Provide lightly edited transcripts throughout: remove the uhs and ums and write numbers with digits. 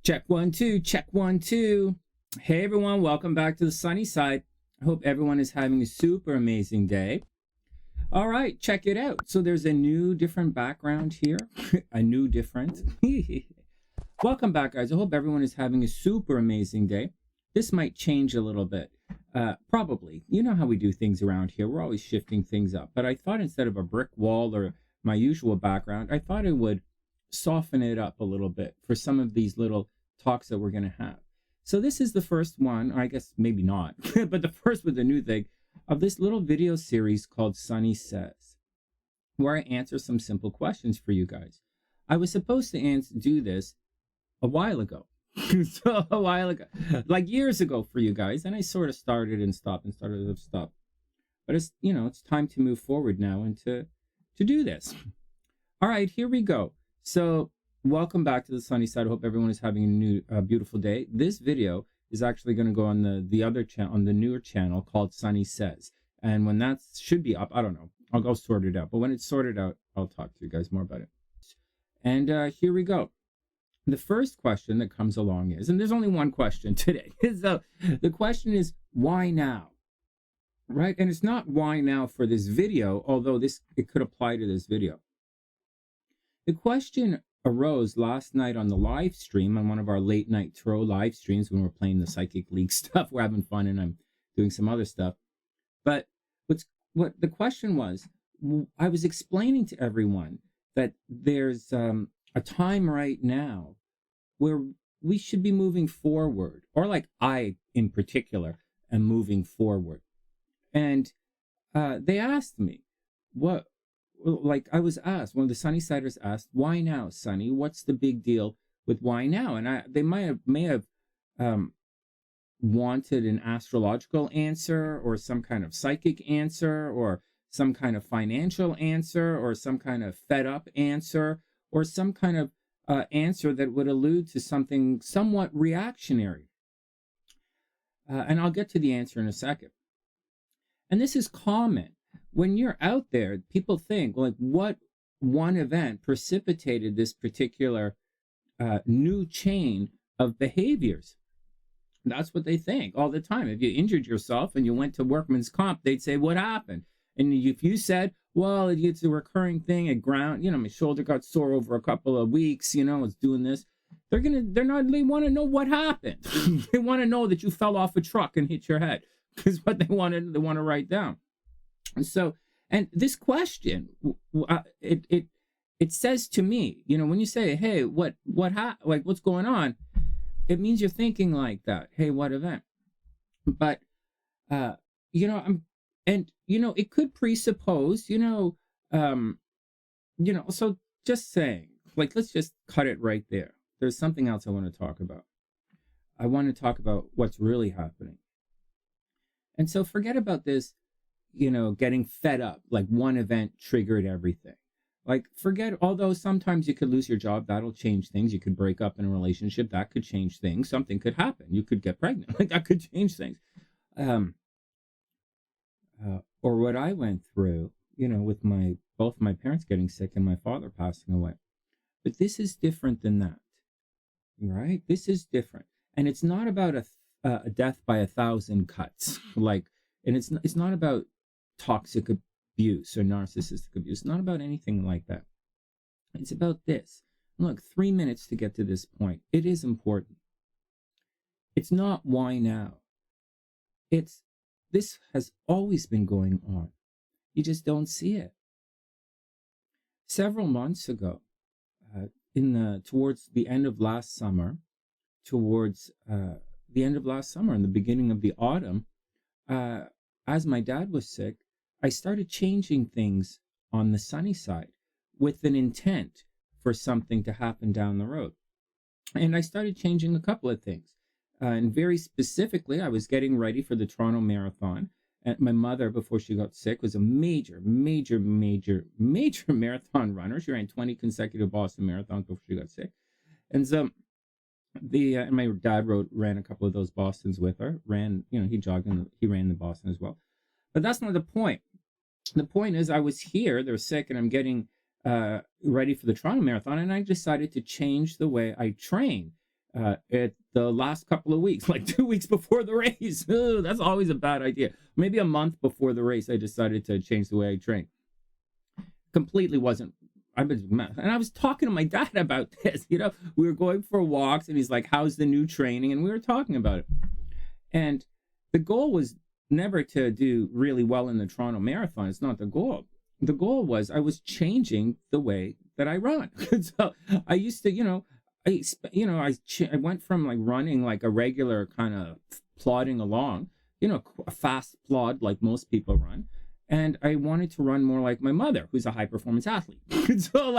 Check 1 2, check 1 2. Hey everyone, welcome back to the sunny side. I hope everyone is having a super amazing day. All right, check it out. So there's a new different background here. A new different. Welcome back, guys. I hope everyone is having a super amazing day. This might change a little bit. Probably. You know how we do things around here. We're always shifting things up. But I thought instead of a brick wall or my usual background, I thought I would soften it up a little bit for some of these little talks that we're going to have. So this is the first one, or I guess maybe not, but the first with the new thing of this little video series called Sonny Says, where I answer some simple questions for you guys. I was supposed to do this a while ago. So a while ago, like years ago for you guys, and I sort of started and stopped and started and stopped. But it's, you know, it's time to move forward now and to do this. All right, here we go. So welcome back to the sunny side. I hope everyone is having a new beautiful day. This video is actually going to go on the other channel, on the newer channel called Sonny Says. And when that should be up, I don't know. I'll go sort it out. But when it's sorted out, I'll talk to you guys more about it. And here we go. The first question that comes along is, and there's only one question today. So the question is, why now? Right? And it's not why now for this video, although it could apply to this video. The question arose last night on the live stream, on one of our late night tarot live streams when we're playing the Psychic League stuff. We're having fun and I'm doing some other stuff. But what the question was, I was explaining to everyone that there's a time right now where we should be moving forward, or like I in particular am moving forward. And they asked me, like I was asked, one of the Sunnysiders asked, why now, Sonny? What's the big deal with why now? And they may have wanted an astrological answer, or some kind of psychic answer, or some kind of financial answer, or some kind of fed up answer, or some kind of answer that would allude to something somewhat reactionary. And I'll get to the answer in a second. And this is common. When you're out there, people think, like, what one event precipitated this particular new chain of behaviors? That's what they think all the time. If you injured yourself and you went to workman's comp, they'd say, what happened? And if you said, well, it's a recurring thing at ground, you know, my shoulder got sore over a couple of weeks, you know, it's doing this. They want to know what happened. They want to know that you fell off a truck and hit your head, is what they want to write down. And so, and this question, it says to me, you know, when you say, hey, what's going on? It means you're thinking like that. Hey, what event? But, you know, it could presuppose, so just saying, like, let's just cut it right there. There's something else I want to talk about. I want to talk about what's really happening. And so forget about this, getting fed up, like one event triggered everything. Like, although sometimes you could lose your job, that'll change things. You could break up in a relationship, that could change things. Something could happen. You could get pregnant, like that could change things. Or what I went through, with both my parents getting sick and my father passing away. But this is different than that, right? This is different. And it's not about a death by 1,000 cuts, and it's not about toxic abuse or narcissistic abuse. It's not about anything like that. It's about this. Look, 3 minutes to get to this point. It is important. It's not why now. This has always been going on. You just don't see it. Several months ago, towards the end of last summer, and the beginning of the autumn, as my dad was sick, I started changing things on the sunny side with an intent for something to happen down the road. And I started changing a couple of things. And very specifically, I was getting ready for the Toronto Marathon. And my mother, before she got sick, was a major marathon runner. She ran 20 consecutive Boston marathons before she got sick. And so and my dad ran a couple of those Bostons with her. He jogged and he ran the Boston as well. But that's not the point. The point is, I was here, they're sick, and I'm getting ready for the Toronto Marathon, and I decided to change the way I train. at the last couple of weeks, like 2 weeks before the race. Ugh, that's always a bad idea. Maybe a month before the race, I decided to change the way I train. Completely wasn't. And I was talking to my dad about this. We were going for walks, and he's like, "How's the new training?" And we were talking about it. And the goal was never to do really well in the Toronto Marathon. It's not the goal. The goal was I was changing the way that I run. So I used to, I went from like running like a regular kind of plodding along, a fast plod like most people run. And I wanted to run more like my mother, who's a high performance athlete. So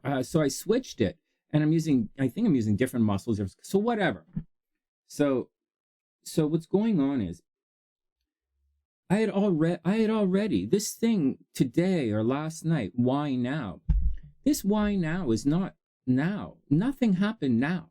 I switched it, and I think I'm using different muscles. So whatever. So what's going on is I had already this thing today or last night. Why now? This why now is not now. Nothing happened now.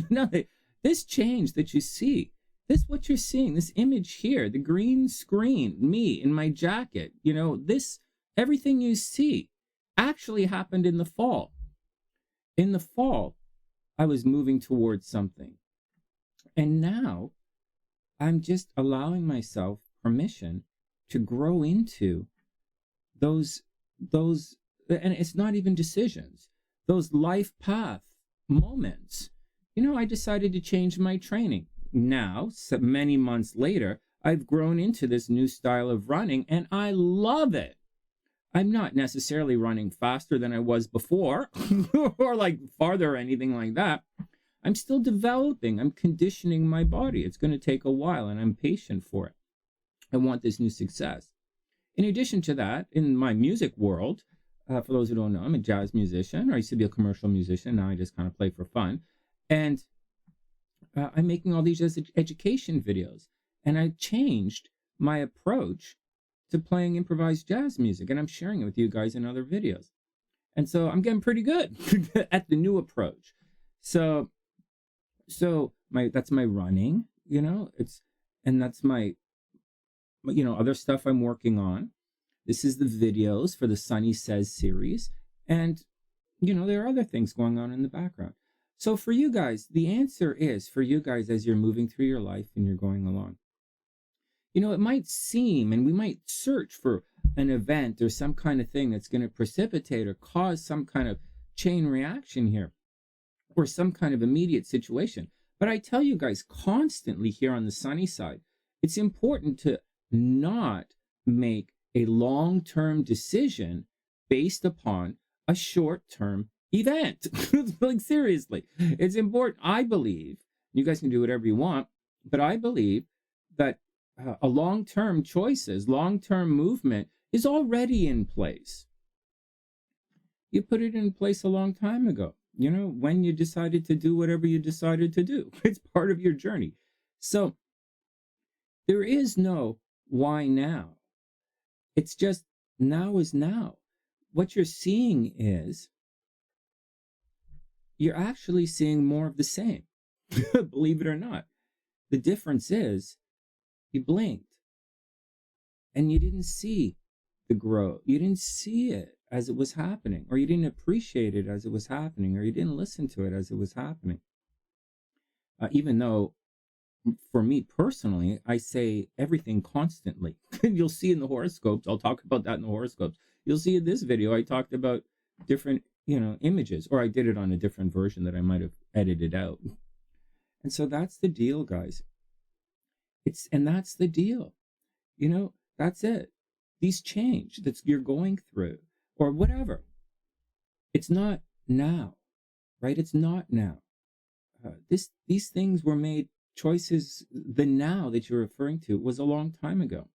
Nothing. This change that you see, this what you're seeing, this image here, the green screen, me in my jacket, this everything you see actually happened in the fall. In the fall, I was moving towards something. And now I'm just allowing myself permission to grow into those, and it's not even decisions, those life path moments. I decided to change my training. Now, so many months later, I've grown into this new style of running, and I love it. I'm not necessarily running faster than I was before or like farther or anything like that. I'm still developing. I'm conditioning my body. It's going to take a while, and I'm patient for it. I want this new success. In addition to that, in my music world, for those who don't know, I'm a jazz musician. I used to be a commercial musician. Now I just kind of play for fun. And I'm making all these education videos. And I changed my approach to playing improvised jazz music. And I'm sharing it with you guys in other videos. And so I'm getting pretty good at the new approach. So that's my running, and that's my, other stuff I'm working on. This is the videos for the Sonny Says series. And, there are other things going on in the background. So for you guys, the answer is for you guys as you're moving through your life and you're going along. It might seem, and we might search for an event or some kind of thing that's going to precipitate or cause some kind of chain reaction here, or some kind of immediate situation. But I tell you guys constantly here on the Sunny Side, it's important to not make a long-term decision based upon a short-term event. Like seriously, it's important. I believe, you guys can do whatever you want, but I believe that a long-term choices, long-term movement is already in place. You put it in place a long time ago. When you decided to do whatever you decided to do. It's part of your journey. So there is no why now. It's just now is now. What you're seeing is you're actually seeing more of the same. Believe it or not. The difference is you blinked and you didn't see the growth. You didn't see it as it was happening, or you didn't appreciate it as it was happening, or you didn't listen to it as it was happening. Even though, for me personally, I say everything constantly. You'll see in the horoscopes, I'll talk about that in the horoscopes. You'll see in this video, I talked about different, images, or I did it on a different version that I might have edited out. And so that's the deal, guys. That's the deal. That's it. These change that you're going through, or whatever. It's not now, right? It's not now. These things were made choices. The now that you're referring to was a long time ago.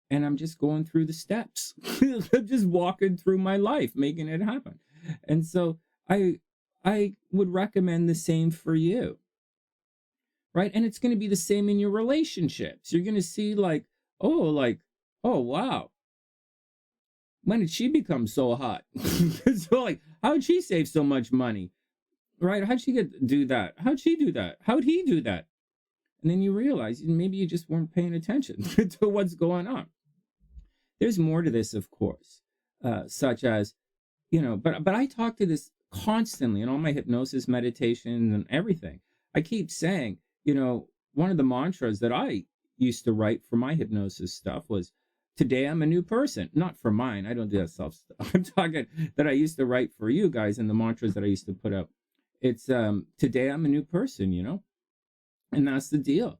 And I'm just going through the steps. I'm just walking through my life, making it happen. And so I would recommend the same for you, right? And it's going to be the same in your relationships. You're going to see oh, wow. When did she become so hot? So how'd she save so much money? Right? How'd she do that? How'd she do that? How'd he do that? And then you realize maybe you just weren't paying attention to what's going on. There's more to this, of course, such as, but I talk to this constantly in all my hypnosis meditations and everything. I keep saying, you know, one of the mantras that I used to write for my hypnosis stuff was, today I'm a new person. Not for mine. I don't do that self stuff. I'm talking that I used to write for you guys and the mantras that I used to put out. It's today I'm a new person, you know? And that's the deal.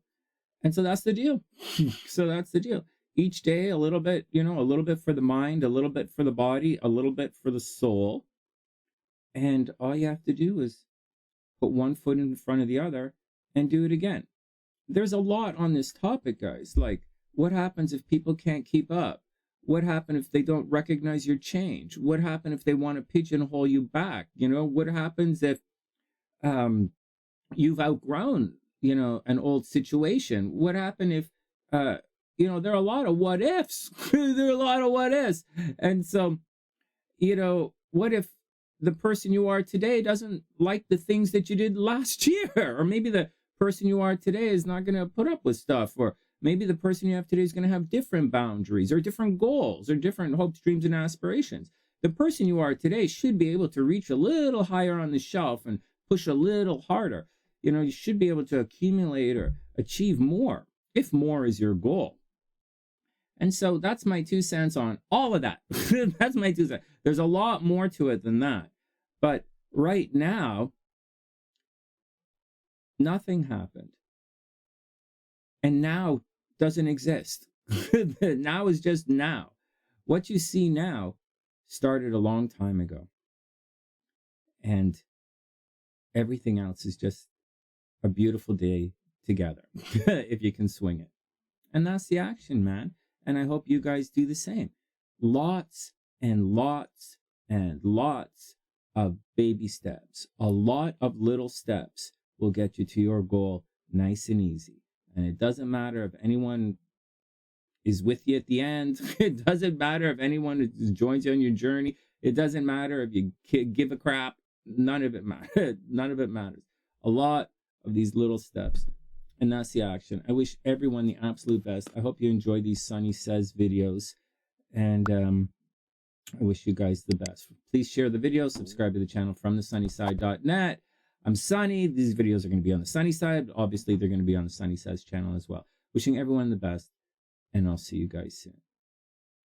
And so that's the deal. So that's the deal. Each day a little bit, you know, a little bit for the mind, a little bit for the body, a little bit for the soul. And all you have to do is put one foot in front of the other and do it again. There's a lot on this topic, guys. Like, what happens if people can't keep up? What happens if they don't recognize your change? What happens if they want to pigeonhole you back? You know, what happens if you've outgrown, you know, an old situation? What happened if, you know, there are a lot of what ifs. There are a lot of what ifs. And so, you know, what if the person you are today doesn't like the things that you did last year? Or maybe the person you are today is not going to put up with stuff. Or maybe the person you have today is going to have different boundaries or different goals or different hopes, dreams, and aspirations. The person you are today should be able to reach a little higher on the shelf and push a little harder. You know, you should be able to accumulate or achieve more, if more is your goal. And so that's my 2 cents on all of that. That's my 2 cents. There's a lot more to it than that. But right now, nothing happened. And now doesn't exist. Now is just now. What you see now started a long time ago. And everything else is just a beautiful day together, if you can swing it. And that's the action, man. And I hope you guys do the same. Lots and lots and lots of baby steps. A lot of little steps will get you to your goal nice and easy. And it doesn't matter if anyone is with you at the end. It doesn't matter if anyone joins you on your journey. It doesn't matter if you give a crap. None of it matters. None of it matters. A lot of these little steps. And that's the action. I wish everyone the absolute best. I hope you enjoy these Sonny Says videos. And I wish you guys the best. Please share the video. Subscribe to the channel from TheSunnySide.net. I'm Sonny. These videos are going to be on the Sunny Side. Obviously, they're going to be on the Sonny Says channel as well. Wishing everyone the best. And I'll see you guys soon.